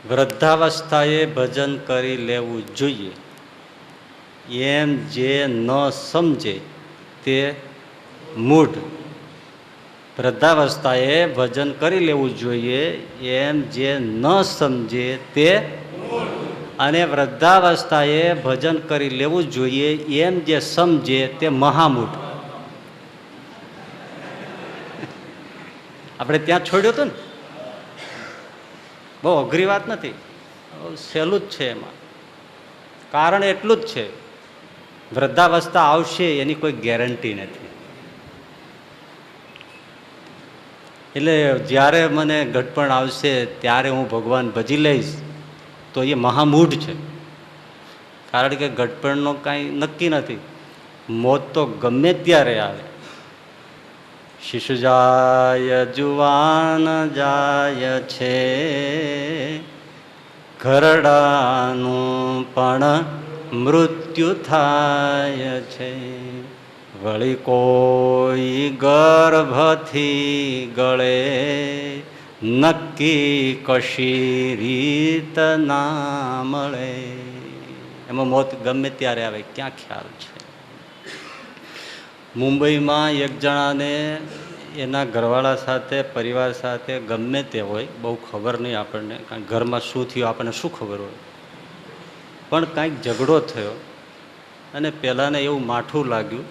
વૃદ્ધાવસ્થાએ ભજન કરી લેવું જોઈએ એમ જે ન સમજે તે મૂઢ. વૃદ્ધાવસ્થાએ ભજન કરી લેવું જોઈએ એમ જે ન સમજે તે, અને વૃદ્ધાવસ્થાએ ભજન કરી લેવું જોઈએ એમ જે સમજે તે મહામૂઢ. આપણે ત્યાં છોડ્યો હતો ને, બહુ અઘરી વાત નથી, સહેલું જ છે. એમાં કારણ એટલું જ છે, વૃદ્ધાવસ્થા આવશે એની કોઈ ગેરંટી નથી. એટલે જ્યારે મને ઘટપણ આવશે ત્યારે હું ભગવાન ભજી લઈશ તો એ મહામૂઢ છે. કારણ કે ઘટપણનો કાંઈ નક્કી નથી, મોત તો ગમે ત્યારે આવે. શિશુ જાય જુવાન જાય છે, ઘરડાનું પણ મૃત્યુ થાય છે. વળી કોઈ ગર્ભથી ગળે નક્કી કશી રીત ના મળે. એમાં મોત ગમે ત્યારે આવે, ક્યાં ખ્યાલ છે. મુંબઈમાં એક જણાને એના ઘરવાળા સાથે, પરિવાર સાથે ગમે તે હોય, બહુ ખબર નહીં આપણને, કારણ ઘરમાં શું થયું આપણને શું ખબર હોય, પણ કાંઈક ઝઘડો થયો અને પહેલાંને એવું માઠું લાગ્યું.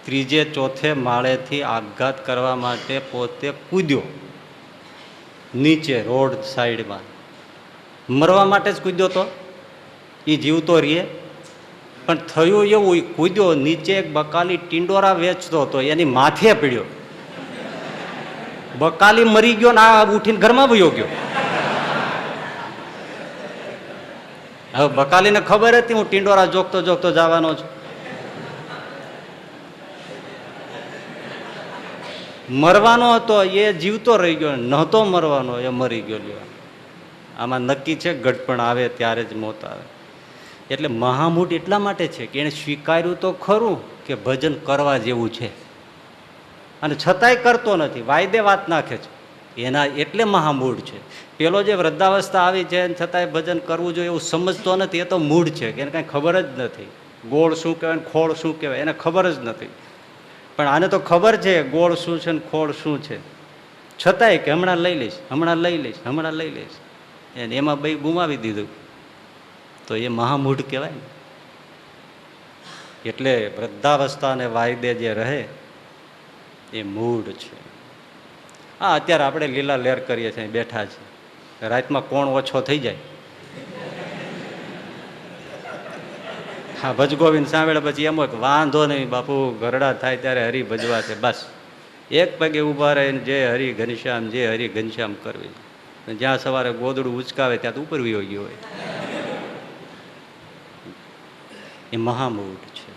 ત્રીજે ચોથે માળેથી આપઘાત કરવા માટે પોતે કૂદ્યો નીચે રોડ સાઈડમાં. મરવા માટે જ કૂદ્યો તો, એ જીવતો રહીએ. પણ થયું એવું, કૂદ્યો નીચે, એક બકાલી ટિંડોરા વેચતો હતો, એની માથે પડ્યો. બકાલી મરી ગયો ને આ ઉઠીને ઘરમાં વયો ગયો. હવે બકાલીને ખબર હતી હું ટિંડોરા જોગતો જોગતો જવાનો છું. મરવાનો હતો એ જીવતો રહી ગયો, નહોતો મરવાનો એ મરી ગયો. આમાં નક્કી છે ઘટપણ આવે ત્યારે જ મોત આવે. એટલે મહામૂઢ એટલા માટે છે કે એણે સ્વીકાર્યું તો ખરું કે ભજન કરવા જેવું છે, અને છતાંય કરતો નથી, વાયદે વાત નાખે છે. એના એટલે મહામૂઢ છે. પેલો જે વૃદ્ધાવસ્થા આવી છે છતાંય ભજન કરવું જોઈએ એવું સમજતો નથી, એ તો મૂઢ છે, કે એને કાંઈ ખબર જ નથી. ગોળ શું કહેવાય ને ખોળ શું કહેવાય એને ખબર જ નથી. પણ આને તો ખબર છે ગોળ શું છે ને ખોળ શું છે, છતાંય કે હમણાં લઈ લઈશ, હમણાં લઈ લઈશ, હમણાં લઈ લઈશ, એને એમાં બે ગુમાવી દીધું. તો એ મહામૂઢ કહેવાય ને. એટલે વૃદ્ધાવસ્થા અને વાયદે જે રહે એ મૂઢ છે. હા, અત્યારે આપણે લીલા લેર કરીએ છીએ, બેઠા છે, રાતમાં કોણ ઓછો થઈ જાય. હા, ભજગોવિંદ સાંભળે પછી એમ હોય કે વાંધો નહીં બાપુ, ગરડા થાય ત્યારે હરી ભજવા છે, બસ એક પગે ઊભા રહીને જે હરી ઘનશ્યામ, જે હરી ઘનશ્યામ કરવી. જ્યાં સવારે ગોદડું ઉચકાવે ત્યાં ઉપર વયો ગયો હોય. એ મહામૂઢ છે.